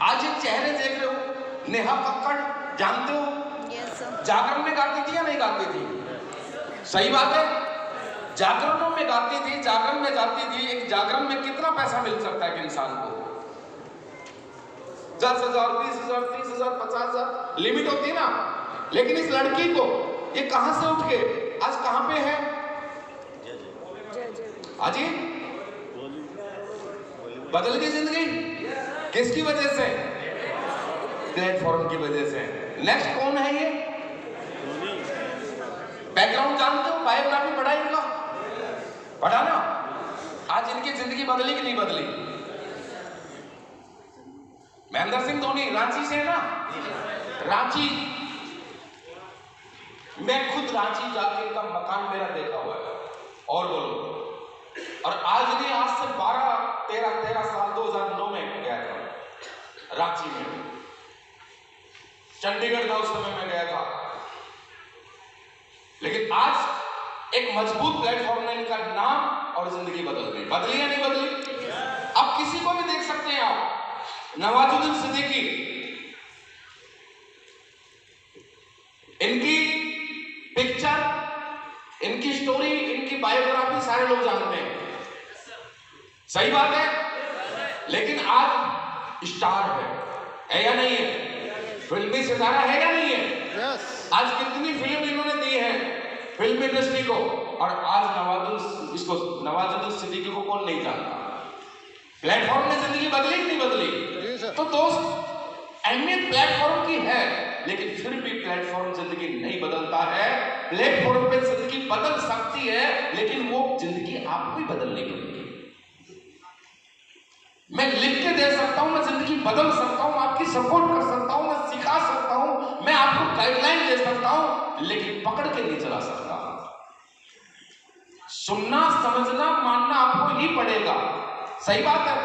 आज ये चेहरे देख रहे हो, नेहा कक्कड़ जानते हो? जागरण में गाती थी या नहीं गाती थी? सही बात है, जागरणों में गाती थी, जागरण में जाती थी। एक जागरण में कितना पैसा मिल सकता है इंसान को? 10,000, 20,000, 30,000, 50,000 लिमिट होती है ना। लेकिन इस लड़की को ये कहां से उठ के आज कहां पे है? हाजी बदल गई जिंदगी। किसकी वजह से? प्लेटफॉर्म की वजह से। नेक्स्ट कौन है ये? बैकग्राउंड जानते हो? बायोग्राफी पढ़ा इनका? पढ़ा ना? आज इनकी जिंदगी बदली कि नहीं बदली? महेंद्र सिंह धोनी रांची से है ना? रांची, मैं खुद रांची जाके का मकान मेरा देखा हुआ है। और बोलो, और आज नहीं, आज से 13 साल 2009 में गया था रांची में। चंडीगढ़ था उस समय मैं गया था। लेकिन आज एक मजबूत प्लेटफॉर्म ने इनका नाम और जिंदगी बदल गई। बदली या नहीं बदली? अब किसी को भी देख सकते हैं आप, नवाजुद्दीन सिद्दीकी, इनकी पिक्चर, इनकी स्टोरी, इनकी बायोग्राफी सारे लोग जानते हैं। सही बात है। लेकिन आज स्टार है या नहीं है? फिल्मी सितारा है या नहीं है? आज कितनी फिल्म इन्होंने दी है फिल्म इंडस्ट्री को, और आज नवाजुद्दीन सिद्दीकी को कौन नहीं जानता? प्लेटफॉर्म ने जिंदगी बदली कि नहीं बदली? तो दोस्त, अहमियत प्लेटफॉर्म की है, लेकिन फिर भी प्लेटफॉर्म जिंदगी नहीं बदलता है। प्लेटफॉर्म पे जिंदगी बदल सकती है, लेकिन वो जिंदगी आपको ही बदलनी पड़ेगी। मैं लिख के दे सकता हूं, मैं जिंदगी बदल सकता हूं, आपकी सपोर्ट कर सकता हूं, मैं सिखा सकता हूं, मैं आपको गाइडलाइन दे सकता हूं, लेकिन पकड़ के नहीं चला सकता। सुनना, समझना, मानना आपको ही पड़ेगा। सही बात है,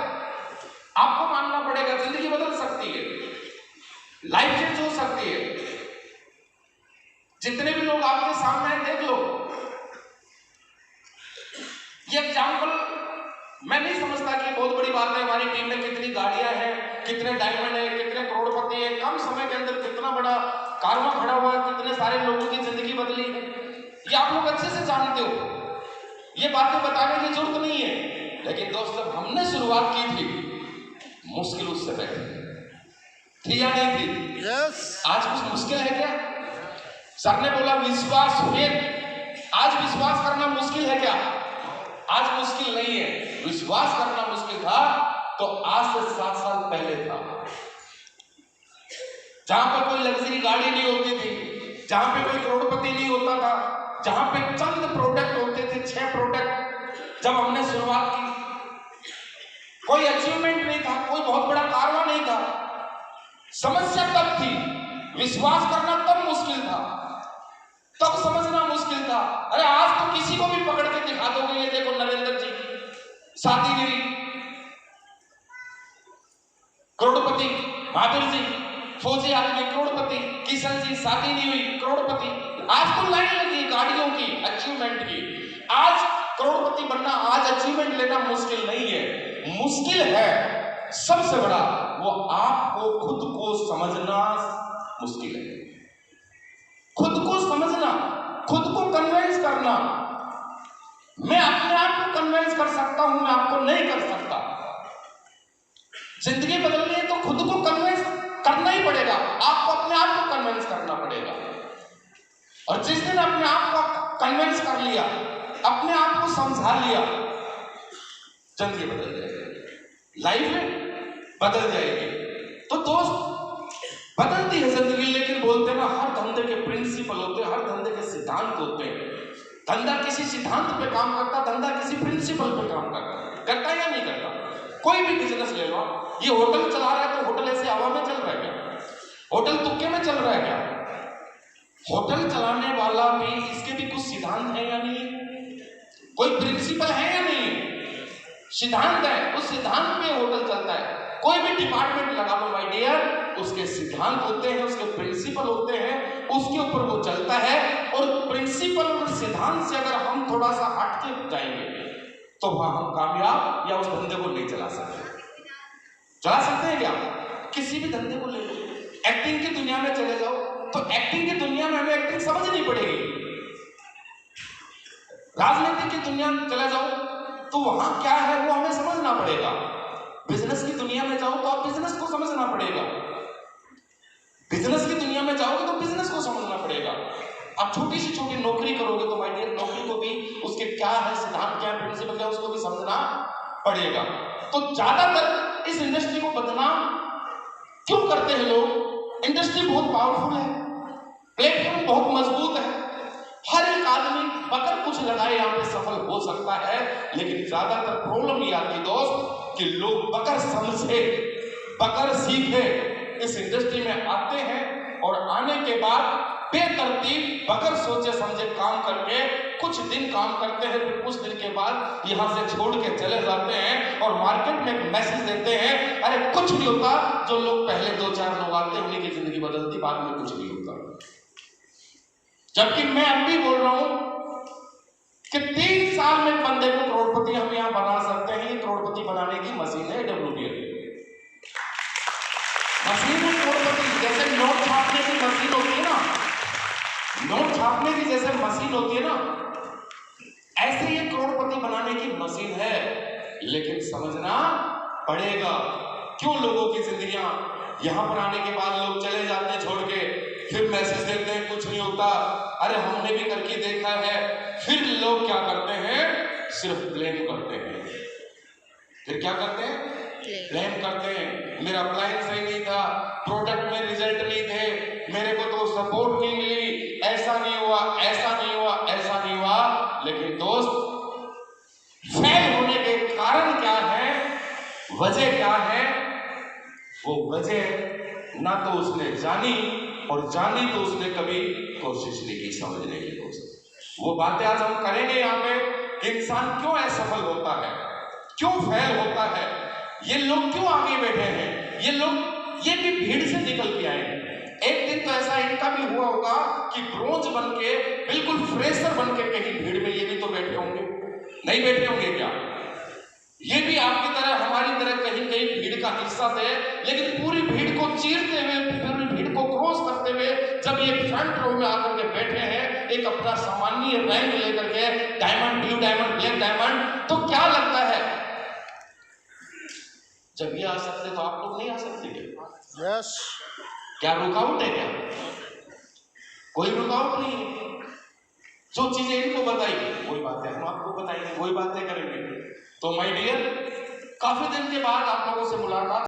आपको मानना पड़ेगा। जिंदगी बदल सकती है, लाइफ चेंज हो सकती है। जितने भी लोग आपके सामने हैं, देख लो। ये एग्जाम्पल मैं नहीं समझता कि बहुत बड़ी बात है। हमारी टीम में कितनी गाड़ियां हैं, कितने डायमंड है, कितने करोड़पति है, कम समय के अंदर कितना बड़ा कारवां खड़ा हुआ है, कितने सारे लोगों की जिंदगी बदली है, ये आप लोग अच्छे से जानते हो। ये बातें बताने की जरूरत नहीं है। लेकिन दोस्त, जब हमने शुरुआत की थी, मुश्किल उससे पहले थी या नहीं थी? आज कुछ मुश्किल है क्या? सर ने बोला विश्वास फेथ। आज विश्वास करना मुश्किल है क्या? आज मुश्किल नहीं है। विश्वास करना मुश्किल था तो आज से 7 साल पहले था, जहां पे कोई लग्जरी गाड़ी नहीं होती थी, जहां पे कोई करोड़पति नहीं होता था, जहां पे चंद प्रोडक्ट होते थे, 6 प्रोडक्ट। जब हमने शुरुआत की, कोई अचीवमेंट नहीं था, कोई बहुत बड़ा कारवां नहीं था। समस्या तब थी, विश्वास करना तब मुश्किल था, तब समझना मुश्किल था। अरे आज तो किसी को भी पकड़ के दिखा दोगे, ये देखो नरेंद्र जी की शादी नहीं हुई, करोड़पति, महावीर जी फौजी आदमी करोड़पति, किशन जी शादी नहीं हुई, करोड़पति। आज तो लाइन लगी गाड़ियों की, अचीवमेंट की। आज करोड़पति बनना, आज अचीवमेंट लेना मुश्किल नहीं है। मुश्किल है सबसे बड़ा, वो आपको खुद को समझना मुश्किल है। खुद को समझना, खुद को कन्विंस करना। मैं अपने आप को कन्विंस कर सकता हूं, मैं आपको नहीं कर सकता। जिंदगी बदलनी है तो खुद को कन्विंस करना ही पड़ेगा, आपको अपने आप को कन्विंस करना पड़ेगा। और जिस दिन अपने आप को कन्विंस कर लिया, अपने आप को समझा लिया, जिंदगी बदल जाएगी, लाइफ बदल जाएगी। तो दोस्त, बदलती है जिंदगी, लेकिन बोलते हैं ना, हर धंधे के प्रिंसिपल होते हैं, हर धंधे के सिद्धांत होते हैं। धंधा किसी सिद्धांत पे काम करता, धंधा किसी प्रिंसिपल पे काम करता या नहीं करता? कोई भी बिजनेस ले लो, ये होटल चला रहा है तो होटल ऐसे हवा में चल रहा है क्या? होटल तुक्के में चल रहा है क्या? होटल चलाने वाला भी, इसके भी कुछ सिद्धांत है या नहीं? कोई प्रिंसिपल है या नहीं? सिद्धांत है, उस सिद्धांत पे होटल चलता है। कोई भी डिपार्टमेंट लगा लो माय डियर, उसके सिद्धांत होते हैं, उसके प्रिंसिपल होते हैं, उसके ऊपर वो चलता है। और प्रिंसिपल और सिद्धांत से अगर हम थोड़ा सा हट के जाएंगे तो वहां हम कामयाब या उस धंधे को नहीं चला सकते। चला सकते हैं क्या? किसी भी धंधे को ले लो, एक्टिंग की दुनिया में चले जाओ तो एक्टिंग की दुनिया में हमें एक्टिंग समझनी पड़ेगी। राजनीति की दुनिया में चले जाओ तो वहां क्या है वो हमें समझना पड़ेगा। बिजनेस की दुनिया में जाओ तो आप बिजनेस को समझना पड़ेगा। बिजनेस की दुनिया में जाओगे तो बिजनेस को समझना पड़ेगा। आप छोटी से छोटी नौकरी करोगे तो माय डियर नौकरी को भी उसके क्या है, सिद्धांत क्या है, प्रिंसिपल क्या है, उसको भी समझना पड़ेगा। तो ज्यादातर इस इंडस्ट्री को बदनाम क्यों करते हैं लोग? इंडस्ट्री बहुत पावरफुल है, प्लेटफॉर्म बहुत मजबूत है, हर एक आदमी बकर कुछ लगाए यहाँ पे सफल हो सकता है। लेकिन ज्यादातर प्रॉब्लम ये आती दोस्त कि लोग बकर समझे, बकर सीखे इस इंडस्ट्री में आते हैं और आने के बाद बेतरतीब बगैर सोचे समझे काम करके कुछ दिन काम करते हैं, फिर कुछ दिन के बाद यहां से छोड़ के चले जाते हैं और मार्केट में एक मैसेज देते हैं, अरे कुछ नहीं होता, जो लोग पहले 2-4 लोग आते हैं उन्हीं की जिंदगी बदलती, बाद में कुछ नहीं होता। जबकि मैं अब भी बोल रहा हूं कि 3 साल में बंदे को करोड़पति हम यहां बना सकते हैं। ये करोड़पति बनाने की मशीन है WPL मशीन है। करोड़पति जैसे नोट छापने की मशीन होती है ना, नोट छापने की जैसे मशीन होती है ना, ऐसे ये करोड़पति बनाने की मशीन है। लेकिन समझना पड़ेगा क्यों लोगों की जिंदगियां यहां पर आने के बाद लोग चले जाते हैं छोड़ के, फिर मैसेज देते हैं कुछ नहीं होता, अरे हमने भी करके देखा है। फिर लोग क्या करते हैं? सिर्फ ब्लेम करते हैं। फिर क्या करते हैं? ब्लेम करते हैं, मेरा प्लान सही नहीं था, प्रोडक्ट में रिजल्ट नहीं थे, मेरे को तो सपोर्ट नहीं मिली, ऐसा नहीं हुआ, ऐसा नहीं हुआ, ऐसा नहीं हुआ। लेकिन दोस्त फेल होने के कारण क्या है, वजह क्या है? वो वजह ना तो उसने जानी, और जानी तो उसने कभी कोशिश नहीं की समझने की। दोस्त वो बातें आज हम करेंगे यहाँ पे कि इंसान क्यों असफल होता है, क्यों फेल होता है, ये लोग क्यों आगे बैठे हैं, ये लोग ये भी भीड़ से निकल के आए हैं। एक दिन तो ऐसा इनका भी हुआ होगा कि ब्रोंज बन के बिल्कुल फ्रेशर बन के कहीं भीड़ में ये भी तो बैठे होंगे, नहीं बैठे होंगे क्या? ये भी आपकी तरह हमारी तरह कहीं कहीं भीड़ का हिस्सा थे, लेकिन पूरी भीड़ को चीरते हुए, पूरी भीड़ को क्रॉस करते हुए जब ये फ्रंट रो में आकर के बैठे हैं, एक अपना सामान्य रैंक लेकर के, diamond, blue diamond, black diamond, तो क्या लगता है जब ये आ सकते तो आप लोग नहीं आ सकते क्या? यस। क्या रुकावट है? क्या कोई रुकावट नहीं है। जो चीजें इनको बताई वही बातें हम आपको बताएंगे, वही बातें करेंगे। तो माय डियर, काफी दिन के बाद आप लोगों से मुलाकात